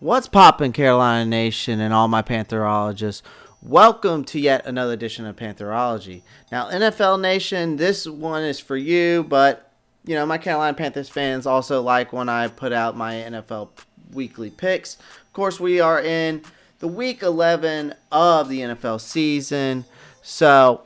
What's poppin', Carolina Nation and all my Pantherologists? Welcome to yet another edition of Pantherology. Now, NFL Nation, this one is for you, but, my Carolina Panthers fans also like when I put out my NFL weekly picks. Of course, we are in the week 11 of the NFL season. So,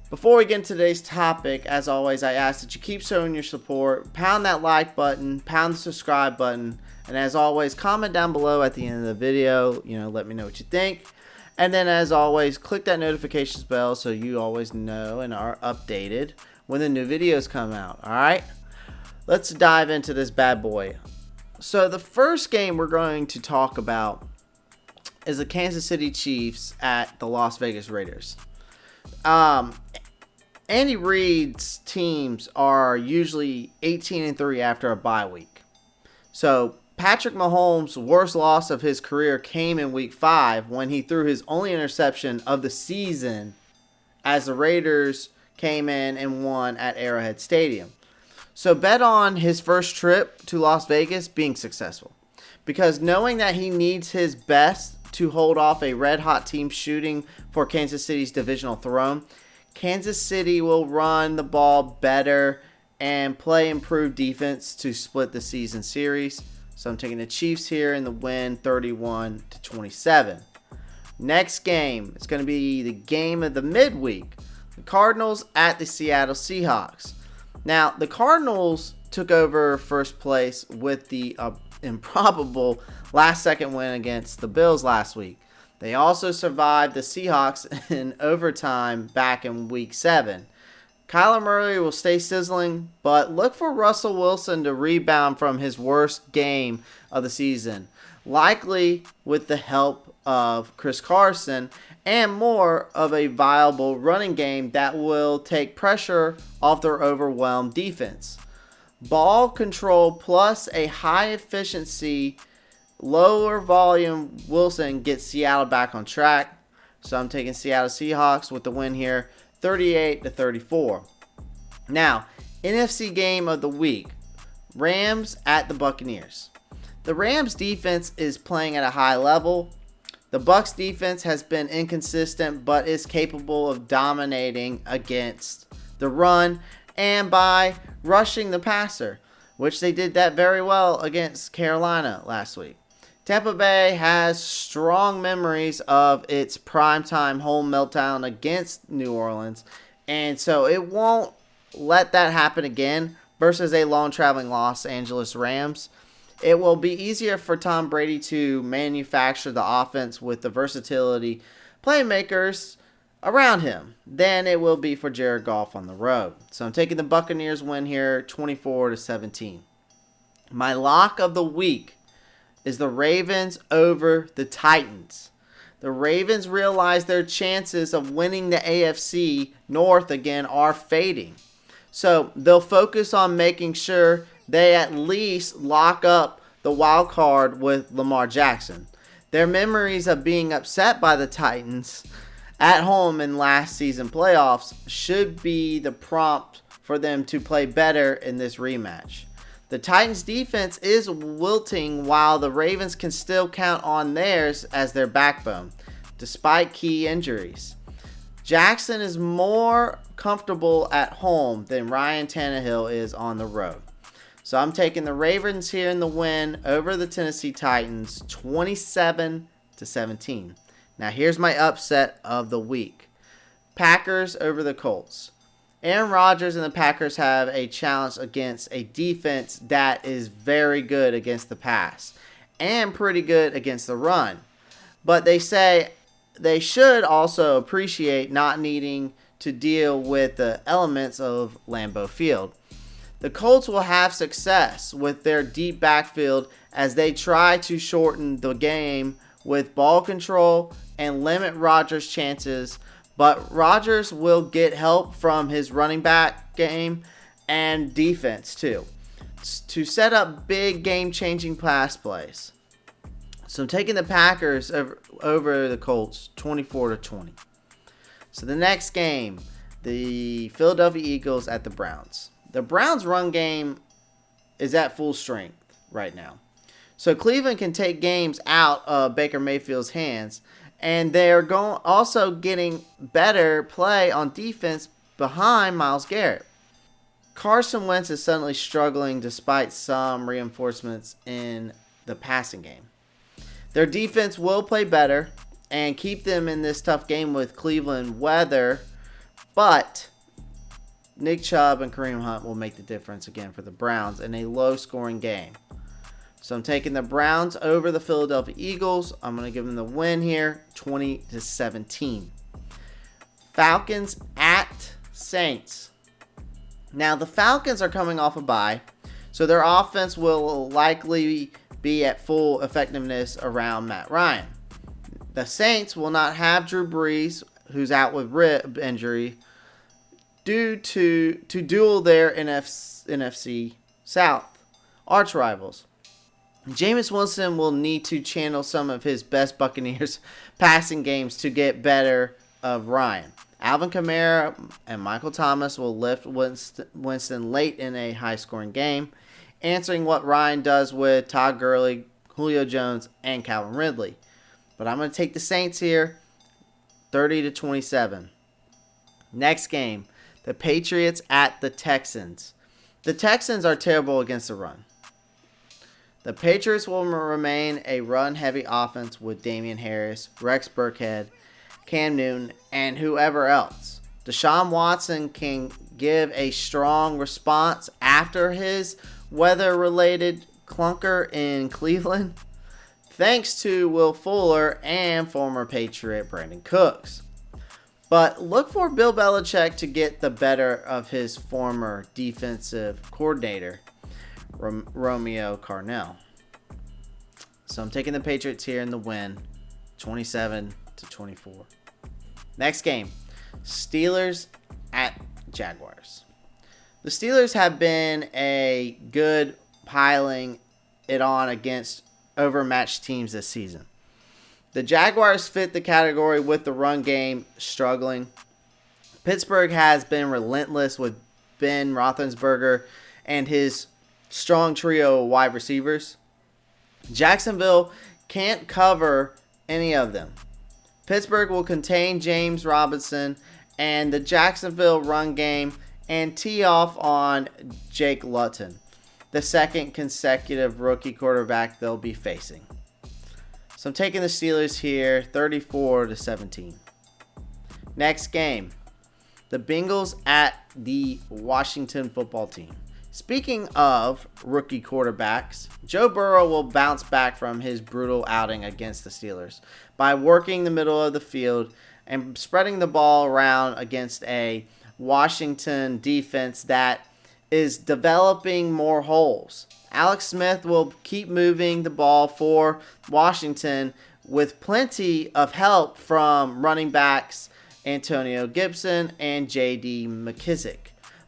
before we get into today's topic, as always, I ask that you keep showing your support. Pound that like button, pound the subscribe button, and as always, comment down below at the end of the video. Let me know what you think. And then, as always, click that notifications bell so you always know and are updated when the new videos come out. All right? Let's dive into this bad boy. So, the first game we're going to talk about is the Kansas City Chiefs at the Las Vegas Raiders. Andy Reid's teams are usually 18-3 after a bye week. So, Patrick Mahomes' worst loss of his career came in week 5 when he threw his only interception of the season as the Raiders came in and won at Arrowhead Stadium. So bet on his first trip to Las Vegas being successful, because knowing that he needs his best to hold off a red-hot team shooting for Kansas City's divisional throne, Kansas City will run the ball better and play improved defense to split the season series. So I'm taking the Chiefs here in the win, 31-27. Next game, it's going to be the game of the midweek. The Cardinals at the Seattle Seahawks. Now, the Cardinals took over first place with the improbable last-second win against the Bills last week. They also survived the Seahawks in overtime back in week 7. Kyler Murray will stay sizzling, but look for Russell Wilson to rebound from his worst game of the season, likely with the help of Chris Carson and more of a viable running game that will take pressure off their overwhelmed defense. Ball control plus a high efficiency, lower volume Wilson gets Seattle back on track. So I'm taking Seattle Seahawks with the win here, 38-34. Now, NFC game of the week, Rams at the Buccaneers. The Rams defense is playing at a high level. The Bucs defense has been inconsistent but is capable of dominating against the run and by rushing the passer, which they did that very well against Carolina last week. Tampa Bay has strong memories of its primetime home meltdown against New Orleans, and so it won't let that happen again versus a long-traveling Los Angeles Rams. It will be easier for Tom Brady to manufacture the offense with the versatility playmakers around him than it will be for Jared Goff on the road. So I'm taking the Buccaneers win here, 24-17. My lock of the week is the Ravens over the Titans. The Ravens realize their chances of winning the AFC North again are fading. So they'll focus on making sure they at least lock up the wild card with Lamar Jackson. Their memories of being upset by the Titans at home in last season playoffs should be the prompt for them to play better in this rematch. The Titans defense is wilting while the Ravens can still count on theirs as their backbone, despite key injuries. Jackson is more comfortable at home than Ryan Tannehill is on the road. So I'm taking the Ravens here in the win over the Tennessee Titans, 27-17. Now here's my upset of the week. Packers over the Colts. Aaron Rodgers and the Packers have a challenge against a defense that is very good against the pass and pretty good against the run. But they say they should also appreciate not needing to deal with the elements of Lambeau Field. The Colts will have success with their deep backfield as they try to shorten the game with ball control and limit Rodgers' chances. But Rodgers will get help from his running back game and defense too to set up big game-changing pass plays. So I'm taking the Packers over the Colts, 24-20. So the next game, the Philadelphia Eagles at the Browns. The Browns' run game is at full strength right now. So Cleveland can take games out of Baker Mayfield's hands, and they're also getting better play on defense behind Myles Garrett. Carson Wentz is suddenly struggling despite some reinforcements in the passing game. Their defense will play better and keep them in this tough game with Cleveland weather, but Nick Chubb and Kareem Hunt will make the difference again for the Browns in a low-scoring game. So I'm taking the Browns over the Philadelphia Eagles. I'm going to give them the win here, 20-17. Falcons at Saints. Now, the Falcons are coming off a bye, so their offense will likely be at full effectiveness around Matt Ryan. The Saints will not have Drew Brees, who's out with rib injury, due to duel their NFC South arch rivals. Jameis Winston will need to channel some of his best Buccaneers passing games to get better of Ryan. Alvin Kamara and Michael Thomas will lift Winston late in a high-scoring game, answering what Ryan does with Todd Gurley, Julio Jones, and Calvin Ridley. But I'm going to take the Saints here, 30-27. Next game, the Patriots at the Texans. The Texans are terrible against the run. The Patriots will remain a run-heavy offense with Damian Harris, Rex Burkhead, Cam Newton, and whoever else. Deshaun Watson can give a strong response after his weather-related clunker in Cleveland, thanks to Will Fuller and former Patriot Brandon Cooks. But look for Bill Belichick to get the better of his former defensive coordinator, Romeo Crennel. So I'm taking the Patriots here in the win, 27-24. Next game, Steelers at Jaguars. The Steelers have been a good piling it on against overmatched teams this season. The Jaguars fit the category with the run game struggling. Pittsburgh has been relentless with Ben Roethlisberger and his strong trio of wide receivers. Jacksonville can't cover any of them. Pittsburgh will contain James Robinson and the Jacksonville run game and tee off on Jake Luton, the second consecutive rookie quarterback they'll be facing. So I'm taking the Steelers here, 34-17. Next game, the Bengals at the Washington football team. Speaking of rookie quarterbacks, Joe Burrow will bounce back from his brutal outing against the Steelers by working the middle of the field and spreading the ball around against a Washington defense that is developing more holes. Alex Smith will keep moving the ball for Washington with plenty of help from running backs Antonio Gibson and J.D. McKissick.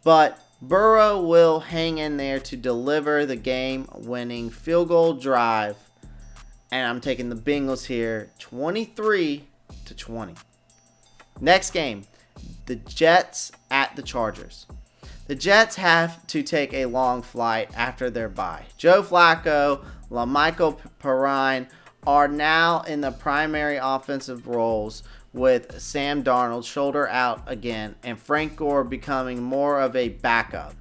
But Burrow will hang in there to deliver the game-winning field goal drive. And I'm taking the Bengals here, 23-20. Next game, the Jets at the Chargers. The Jets have to take a long flight after their bye. Joe Flacco, LaMichael Perine are now in the primary offensive roles with Sam Darnold shoulder out again and Frank Gore becoming more of a backup.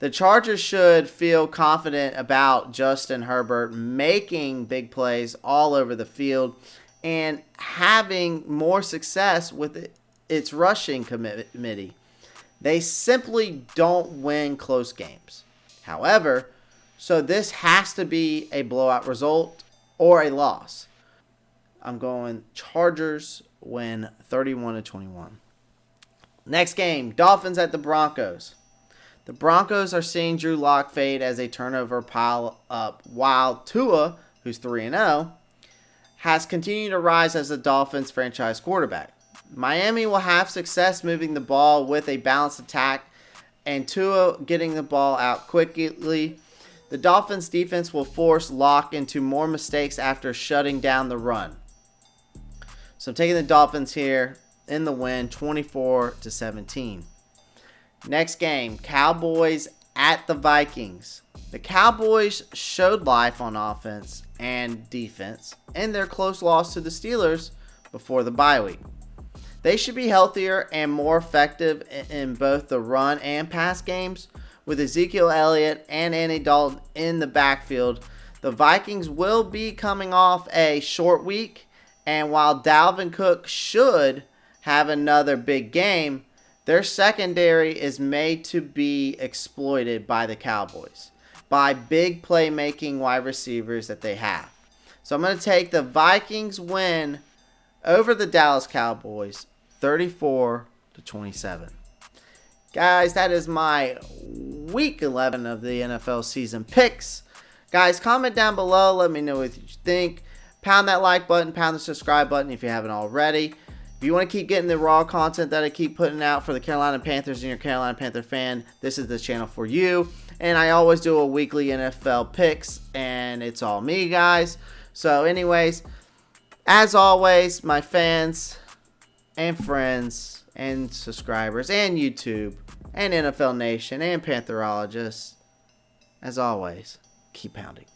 The Chargers should feel confident about Justin Herbert making big plays all over the field and having more success with its rushing committee. They simply don't win close games. However, so this has to be a blowout result or a loss. I'm going Chargers win 31-21. Next game, Dolphins at the Broncos. The Broncos are seeing Drew Lock fade as a turnover pile up, while Tua, who's 3-0, has continued to rise as the Dolphins franchise quarterback. Miami will have success moving the ball with a balanced attack and Tua getting the ball out quickly. The Dolphins defense will force Lock into more mistakes after shutting down the run. So I'm taking the Dolphins here in the win, 24-17. Next game, Cowboys at the Vikings. The Cowboys showed life on offense and defense in their close loss to the Steelers before the bye week. They should be healthier and more effective in both the run and pass games. With Ezekiel Elliott and Andy Dalton in the backfield, the Vikings will be coming off a short week, and while Dalvin Cook should have another big game, their secondary is made to be exploited by the Cowboys, by big playmaking wide receivers that they have. So I'm going to take the Vikings win over the Dallas Cowboys, 34-27. Guys, that is my Week 11 of the NFL season picks. Guys, comment down below. Let me know what you think. Pound that like button. Pound the subscribe button if you haven't already. If you want to keep getting the raw content that I keep putting out for the Carolina Panthers and you're a Carolina Panther fan, this is the channel for you. And I always do a weekly NFL picks, and it's all me, guys. So anyways, as always, my fans and friends and subscribers and YouTube and NFL Nation and Pantherologists, as always, keep pounding.